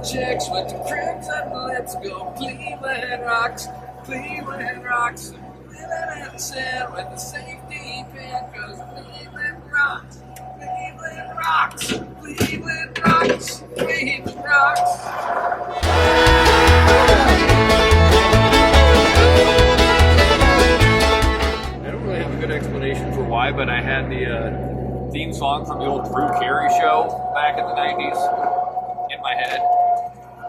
checks with the Crimson. Let's go Cleveland Rocks, Cleveland Rocks. Living in sin with the safety pin, cause Cleveland rocks, Cleveland rocks, Cleveland rocks, Cleveland rocks. I don't really have a good explanation for why, but I had the theme song from the old Drew Carey show back in the 90s in my head,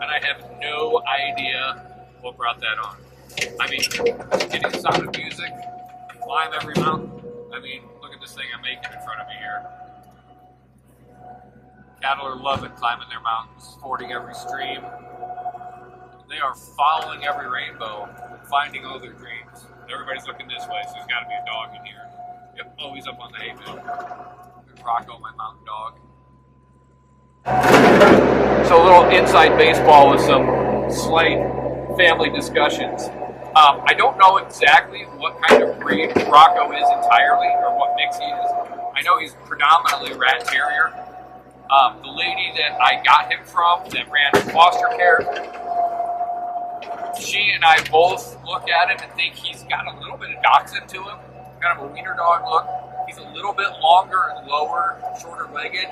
and I have no idea what brought that on. I mean, getting the sound of music, climb every mountain. I mean, look at this thing I'm making in front of me here. Cattle are loving climbing their mountains, fording every stream. They are following every rainbow, finding all their dreams. Everybody's looking this way, so there's got to be a dog in here. Yep, always up on the hay bale. There's Rocco, my mountain dog. So a little inside baseball with some slight family discussions. I don't know exactly what kind of breed Rocco is entirely, or what mix he is. I know he's predominantly rat terrier. The lady that I got him from, that ran foster care, she and I both look at him and think he's got a little bit of dachshund to him, kind of a wiener dog look. He's a little bit longer and lower, shorter legged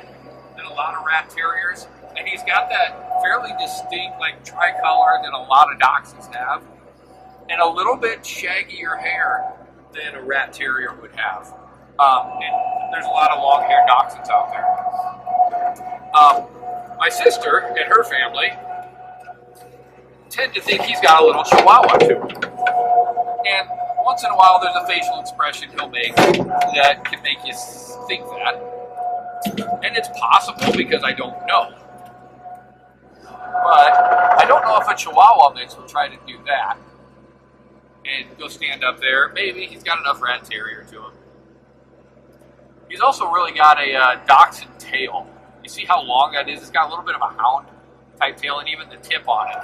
than a lot of rat terriers, and he's got that fairly distinct, like, tricolor that a lot of dachshunds have, and a little bit shaggier hair than a rat terrier would have. And there's a lot of long-haired dachshunds out there. My sister and her family tend to think he's got a little chihuahua too. And once in a while there's a facial expression he'll make that can make you think that. And it's possible because I don't know. But I don't know if a chihuahua mix will try to do that and go stand up there. Maybe he's got enough rat terrier to him. He's also really got a dachshund tail. You see how long that is? It's got a little bit of a hound type tail, and even the tip on it.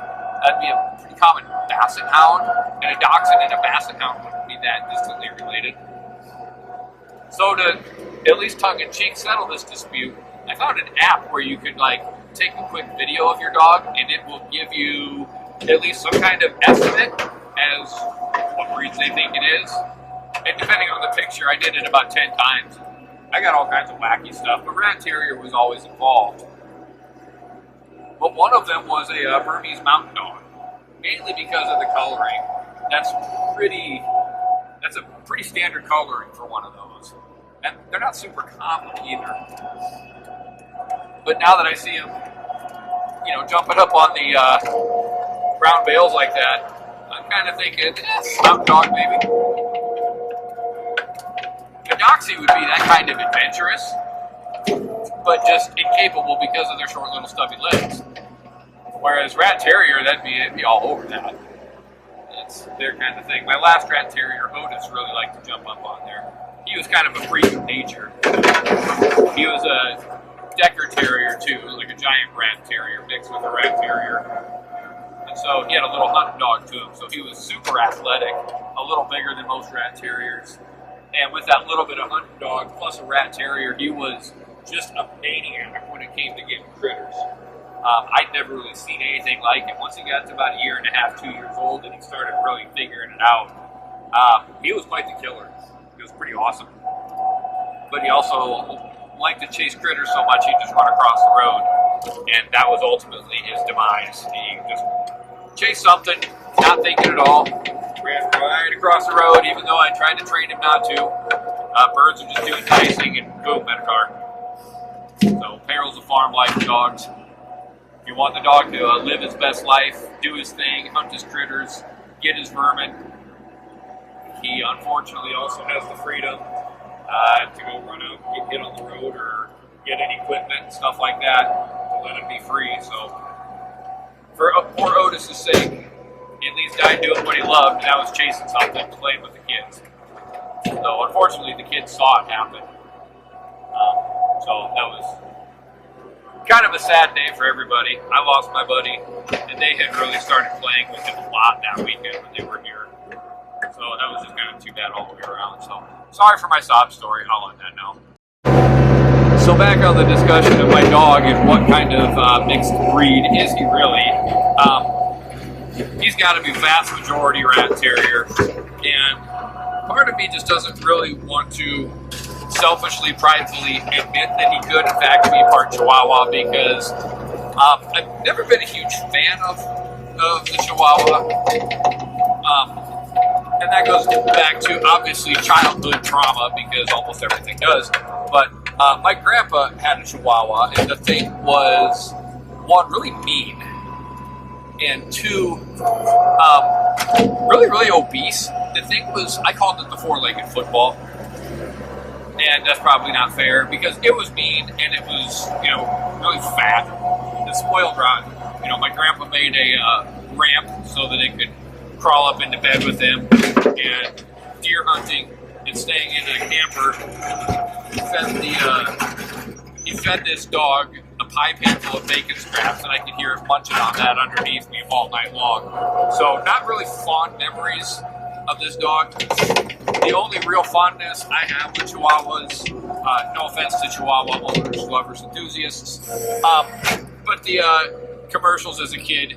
That'd be a pretty common basset hound, and a dachshund and a basset hound wouldn't be that distantly related. So to at least tongue-in-cheek settle this dispute, I found an app where you could take a quick video of your dog, and it will give you at least some kind of estimate as what breeds they think it is. And depending on the picture, I did it about 10 times. I got all kinds of wacky stuff, but rat terrier was always involved. But one of them was a Burmese mountain dog, mainly because of the coloring. That's a pretty standard coloring for one of those. And they're not super common either. But now that I see him, jumping up on the brown bales like that, I'm kind of thinking, mountain dog maybe. A Doxy would be that kind of adventurous, but just incapable because of their short little stubby legs. Whereas rat terrier, that'd be all over that. That's their kind of thing. My last rat terrier, Otis, really liked to jump up on there. He was kind of a freak of nature. He was a Decker terrier too, like a giant rat terrier mixed with a rat terrier. And so he had a little hunting dog to him, so he was super athletic, a little bigger than most rat terriers. And with that little bit of hunting dog plus a rat terrier, he was just a maniac when it came to getting critters. I'd never really seen anything like it. Once he got to about a year and a half, 2 years old, and he started really figuring it out, he was quite the killer. He was pretty awesome. But he also liked to chase critters so much he'd just run across the road, and that was ultimately his demise. He just chased something, not thinking at all, ran right across the road, even though I tried to train him not to. Birds are just doing chasing, and boom, met a car. So perils of farm life with dogs. If you want the dog to live his best life, do his thing, hunt his critters, get his vermin, he unfortunately also has the freedom to go run out, get hit on the road, or get any equipment and stuff like that to let him be free. So for poor Otis's sake, he at least died doing what he loved, and that was chasing something, playing with the kids. So unfortunately, the kids saw it happen. So that was kind of a sad day for everybody. I lost my buddy, and they had really started playing with him a lot that weekend when they were here. So that was just kind of too bad all the way around. So sorry for my sob story. I'll let that know. So back on the discussion of my dog and what kind of mixed breed is he really? He's got to be vast majority rat terrier, and part of me just doesn't really want to selfishly, pridefully admit that he could in fact be part Chihuahua, because I've never been a huge fan of the Chihuahua, and that goes back to obviously childhood trauma, because almost everything does. But my grandpa had a Chihuahua, and the thing was, one, really mean, and two, really, really obese. The thing was, I called it the four-legged football, and that's probably not fair, because it was mean, and it was, really fat and spoiled rotten. My grandpa made a ramp so that it could crawl up into bed with him, and deer hunting and staying in a camper. He fed this dog a pie pan full of bacon scraps, and I could hear it munching on that underneath me all night long. So not really fond memories of this dog. The only real fondness I have with Chihuahuas, no offense to Chihuahua owners, lovers, enthusiasts, but the commercials as a kid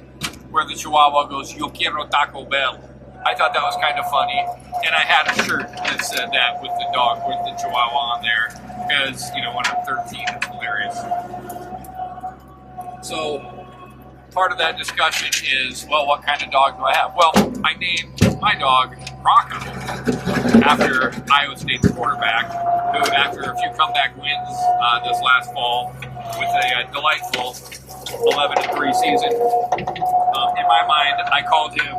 where the Chihuahua goes, "Yo quiero Taco Bell." I thought that was kind of funny, and I had a shirt that said that with the dog, with the Chihuahua on there, because, when I'm 13, it's hilarious. So, part of that discussion is, well, what kind of dog do I have? Well, I named my dog Rocco after Iowa State's quarterback, who, after a few comeback wins this last fall with a delightful 11-3 season, in my mind, I called him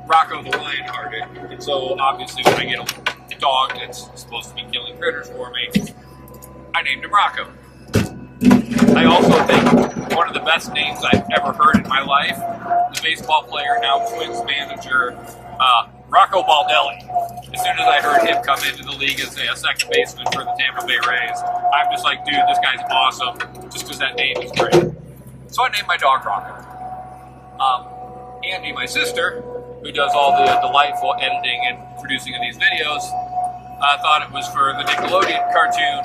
Rocco the Lion-Hearted, and so obviously when I get a dog that's supposed to be killing critters for me, I named him Rocco. I also think one of the best names I've ever heard in my life, the baseball player, now Twins manager, Rocco Baldelli. As soon as I heard him come into the league as a second baseman for the Tampa Bay Rays, I'm just like, dude, this guy's awesome, just because that name is great. So I named my dog Rocco. Andy, my sister, who does all the delightful editing and producing of these videos, thought it was for the Nickelodeon cartoon,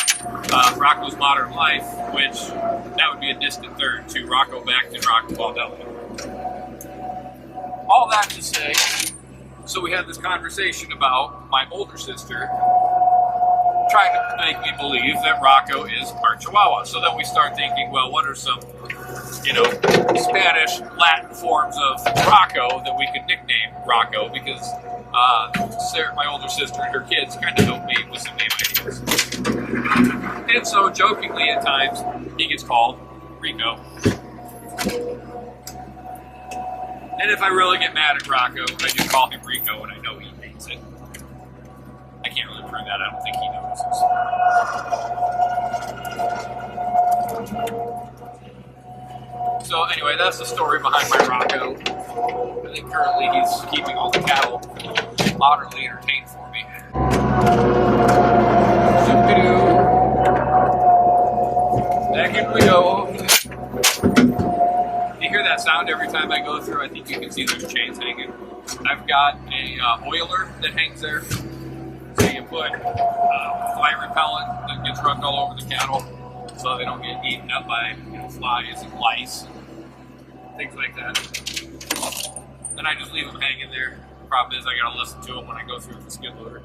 Rocco's Modern Life, which that would be a distant third to Rocco Becht and Rocco Baldelli. All that to say, so we had this conversation about my older sister trying to make me believe that Rocco is part Chihuahua. So then we start thinking, well, what are some, Spanish, Latin forms of Rocco that we could nickname Rocco, because Sarah, my older sister, and her kids kind of helped me with some name ideas. And so, jokingly at times, he gets called Rico. And if I really get mad at Rocco, I just call him Rico, and I know he hates it. I can't really prove that. I don't think he notices. So anyway, that's the story behind my Rocco. I think currently he's keeping all the cattle moderately entertained for me. Back in we go. You hear that sound every time I go through? I think you can see those chains hanging. I've got a oiler that hangs there. So you put fly repellent that gets rubbed all over the cattle, so they don't get eaten up by flies and lice and things like that. Then I just leave them hanging there. The problem is I gotta listen to them when I go through with the skid loader.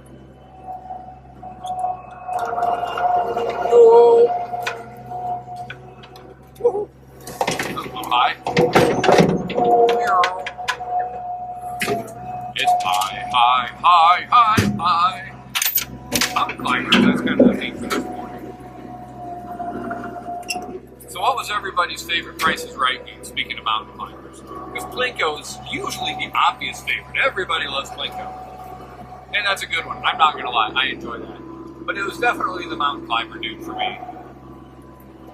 Oh. A little high. It's high, high, high, high, high. Mountain climbers, that's kind of the theme for this morning. So what was everybody's favorite Price is Right game, speaking of mountain climbers? Because Plinko is usually the obvious favorite. Everybody loves Plinko. And that's a good one. I'm not going to lie, I enjoy that. But it was definitely the mountain climber dude for me.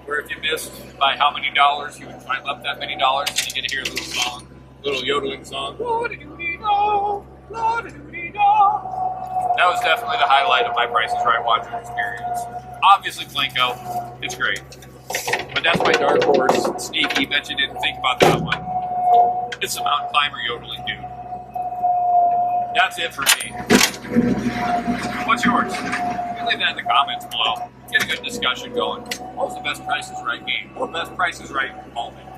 Where if you missed by how many dollars, you would climb up that many dollars, and you get to hear a little song, little yodeling song. La-da-doo-dee-do, la-da-doo-dee-do. That was definitely the highlight of my Price is Right watching experience. Obviously Plinko, it's great. But that's my dark horse, sneaky, bet you didn't think about that one. It's the mountain climber yodeling dude. That's it for me. What's yours? leave that in the comments below. Get a good discussion going. What was the best Price is Right game or best Price is Right moment?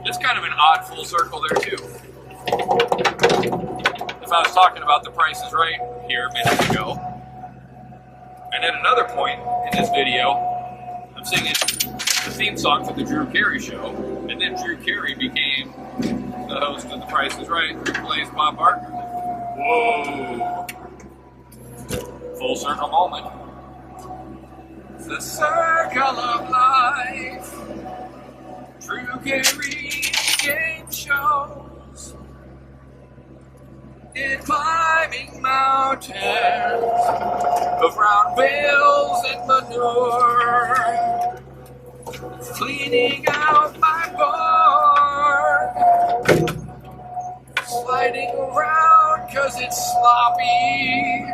It's kind of an odd full circle there too. If I was talking about the Price is Right here minutes ago, and at another point in this video, I'm singing the theme song for the Drew Carey show, and then Drew Carey became the host of the Price is Right through plays Bob Barker. Whoa! Full circle moment. The circle of life. Drew Carey game shows. In climbing mountains of round bales and manure, cleaning out my barn, sliding around 'cause it's sloppy.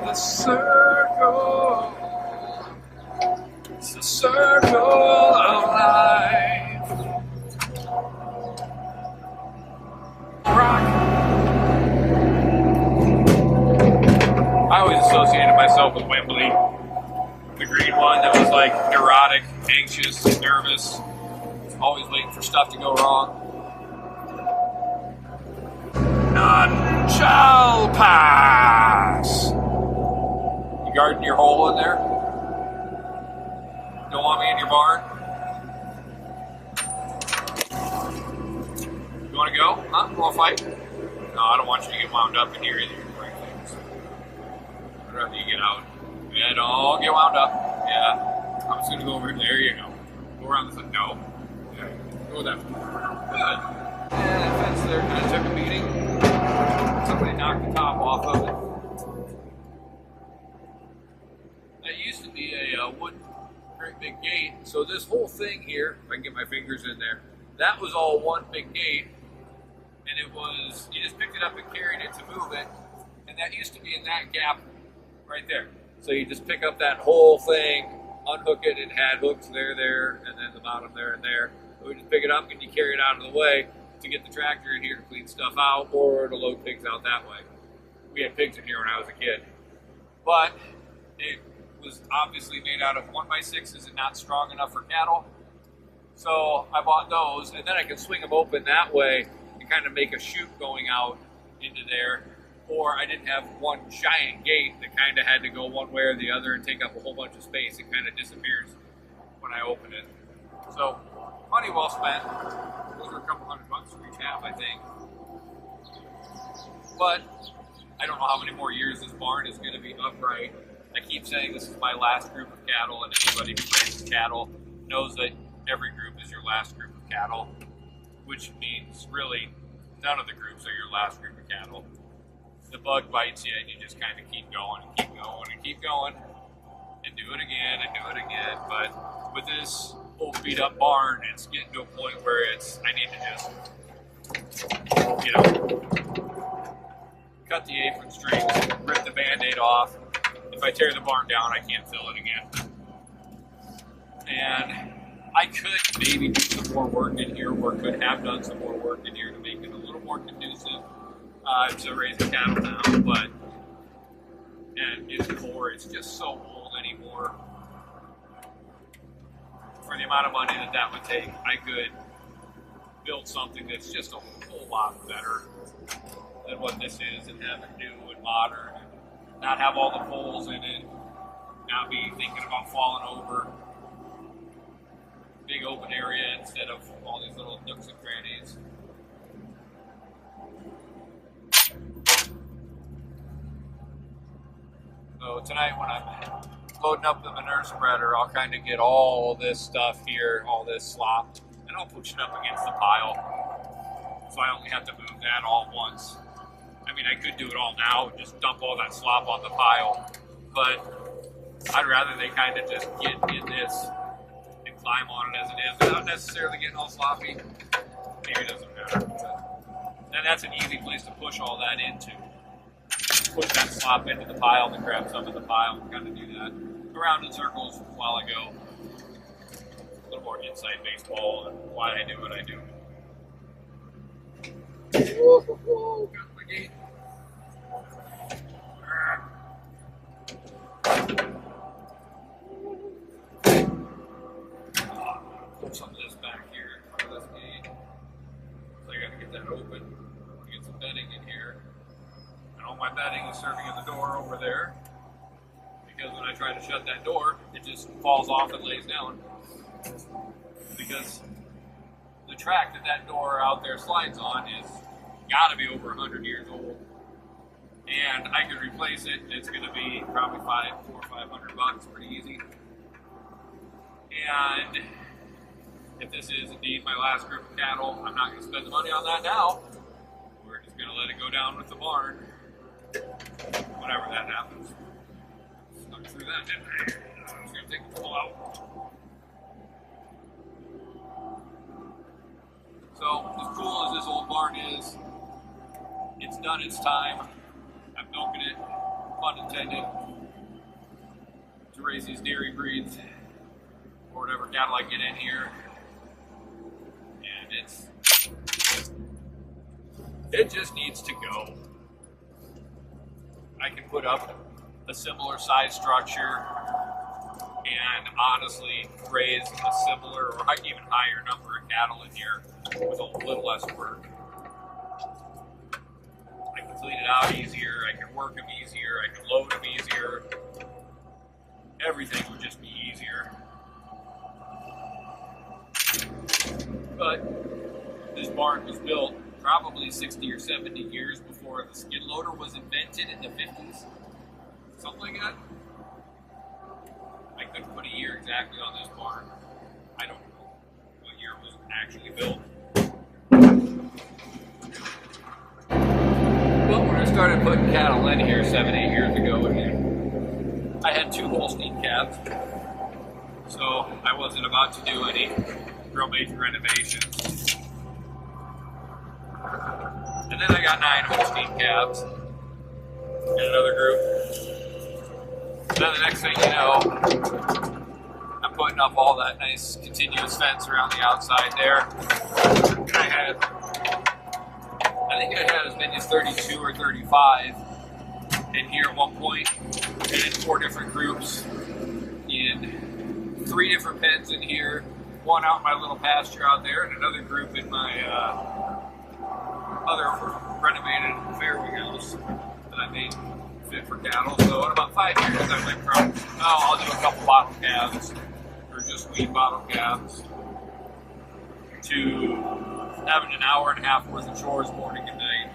The circle, it's the circle of life. I always associated myself with Wembley, the green one that was like neurotic, anxious, nervous, always waiting for stuff to go wrong. None shall pass. You guarding your hole in there? Don't want me in your barn? You want to go? Huh? You want to fight? No, I don't want you to get wound up in here either. I'd rather you get out. Yeah, don't get wound up. Yeah. I'm just going to go over here. There you go. Go around this. No. Yeah. Go with that. Good. And that fence there kind of took a beating. Somebody knocked the top off of it. That used to be a wood, great big gate. So this whole thing here, if I can get my fingers in there, that was all one big gate. And it was, you just picked it up and carried it to move it. And that used to be in that gap right there. So you just pick up that whole thing, unhook it, it had hooks there, and then the bottom there and there. So we just pick it up and you carry it out of the way to get the tractor in here to clean stuff out or to load pigs out that way. We had pigs in here when I was a kid. But it was obviously made out of 1x6s and not strong enough for cattle. So I bought those, and then I could swing them open that way and kind of make a chute going out into there. Or I didn't have one giant gate that kind of had to go one way or the other and take up a whole bunch of space. It kind of disappears when I open it. So, money well spent. Those were a couple $100 for each half, I think. But I don't know how many more years this barn is going to be upright. I keep saying this is my last group of cattle, and anybody who raises cattle knows that every group is your last group of cattle, which means really none of the groups are your last group of cattle. The bug bites you and you just kind of keep going and keep going and keep going and do it again and do it again. But with this old beat up barn, it's getting to a point where I need to just, cut the apron strings, rip the Band-Aid off. If I tear the barn down, I can't fill it again. And I could maybe do some more work in here, or could have done some more work in here to make it a little more conducive to raising cattle now, and its core is just so old anymore. For the amount of money that would take, I could build something that's just a whole lot better than what this is, and have it new and modern, and not have all the poles in it, not be thinking about falling over. Big open area instead of all these little nooks and crannies. So tonight when I'm loading up the manure spreader, I'll kind of get all this stuff here, all this slop, and I'll push it up against the pile. So I only have to move that all once. I mean, I could do it all now and just dump all that slop on the pile, but I'd rather they kind of just get in this and climb on it as it is without necessarily getting all sloppy. Maybe it doesn't matter. And that's an easy place to push all that into. Push that slop into the pile and grab some of the pile and kind of do that. around in circles while I go. A little more inside baseball and why I do what I do. Got my gate. Put some of this back here in front of this gate. So I gotta get that open. Get some bedding in here. And all my bedding is serving at the door over there. Because when I try to shut that door, it just falls off and lays down. Because the track that door out there slides on is gotta be over 100 years old. And I could replace it. It's gonna be probably $400 or $500, pretty easy. And if this is indeed my last group of cattle, I'm not gonna spend the money on that now. We're just gonna let it go down with the barn. Whenever that happens. Stuck through that, didn't I? I'm just gonna take the pull out. So, as cool as this old barn is, it's done its time. I'm milking it, pun intended, to raise these dairy breeds, or whatever cattle I get in here. And it just needs to go. I can put up a similar size structure and honestly raise a similar or even higher number of cattle in here with a little less work. I can clean it out easier, I can work them easier, I can load them easier. Everything would just be easier. But this barn was built probably 60 or 70 years before the skid loader was invented in the 50s. Something like that. I couldn't put a year exactly on this barn. I don't know what year it was actually built. Well, when I started putting cattle in here 7-8 years ago, I had 2 Holstein calves. So I wasn't about to do any real major renovations. And then I got 9 Holstein calves in another group. Then the next thing you know, I'm putting up all that nice continuous fence around the outside there. And I think I had as many as 32 or 35 in here at one point, and in 4 different groups, in 3 different pens in here, one out in my little pasture out there, and another group in my other renovated farrowing house that I made fit for cattle. So in about 5 years I went from, I'll do a couple bottle calves, or just weed bottle calves, to having an hour and a half worth of chores morning and night.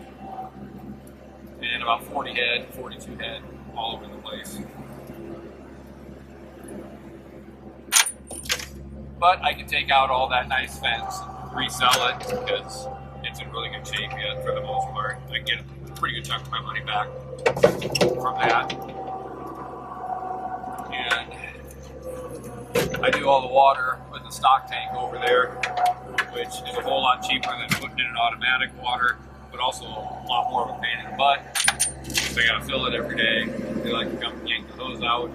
And about 40 head, 42 head, all over the place. But I can take out all that nice fence and resell it because it's in really good shape yet for the most part. I get a pretty good chunk of my money back from that. And I do all the water with the stock tank over there, which is a whole lot cheaper than putting in an automatic water, but also a lot more of a pain in the butt. So I gotta fill it every day. They like to come yank the hose out.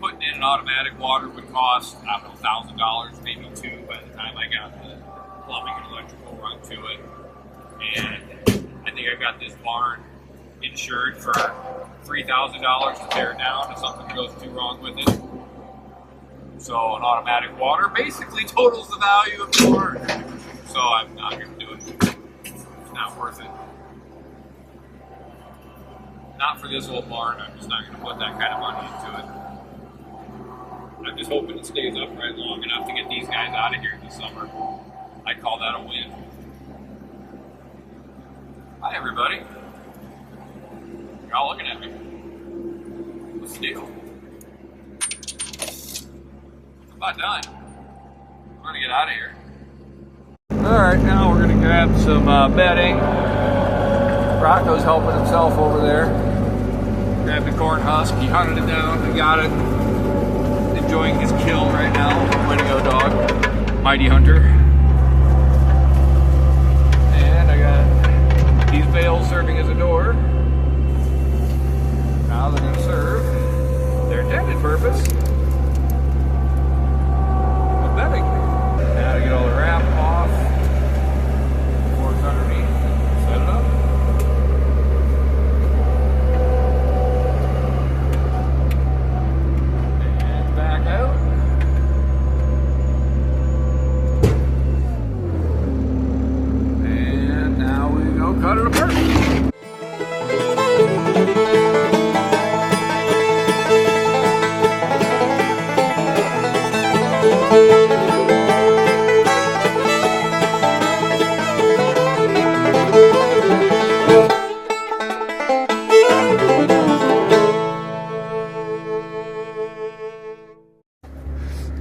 Putting in an automatic water would cost, I don't know, $1,000, maybe $2,000 by the time I got the plumbing and electrical run to it. And I think I got this barn insured for $3,000 to tear it down if something goes too wrong with it. So an automatic water basically totals the value of the barn. So I'm not going to do it. It's not worth it. Not for this old barn. I'm just not going to put that kind of money into it. I'm just hoping it stays upright long enough to get these guys out of here this summer. I call that a win. Hi, everybody. You're all looking at me. What's the deal? I'm about done. I'm gonna get out of here. Alright, now we're gonna grab some bedding. Rocco's helping himself over there. Grabbed a corn husk. He hunted it down. I got it. Enjoying his kill right now. Way to go, dog. Mighty hunter. And I got these bales serving as a door. Now they're going to serve. There intended purpose. Of bedding. Now to get all the wrap off. Forks underneath. Set it up. And back out. And now we go cut it apart.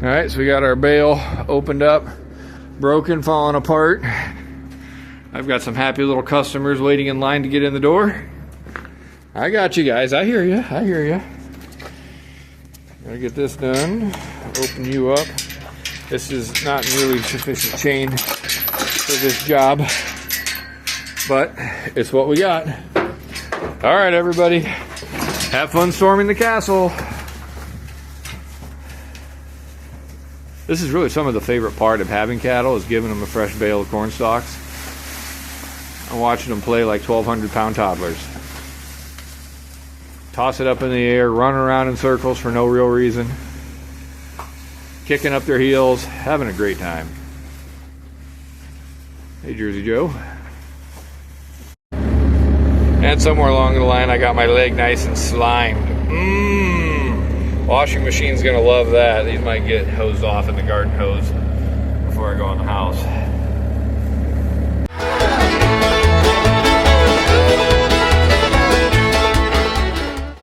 Alright, so we got our bale opened up, broken, falling apart. I've got some happy little customers waiting in line to get in the door. I got you guys, I hear you, I hear you. Gotta get this done, open you up. This is not nearly sufficient chain for this job, but it's what we got. Alright everybody, have fun storming the castle. This is really some of the favorite part of having cattle, is giving them a fresh bale of corn stalks and watching them play like 1,200-pound toddlers. Toss it up in the air, run around in circles for no real reason, kicking up their heels, having a great time. Hey Jersey Joe. And somewhere along the line I got my leg nice and slimed. Washing machine's gonna love that. These might get hosed off in the garden hose before I go in the house.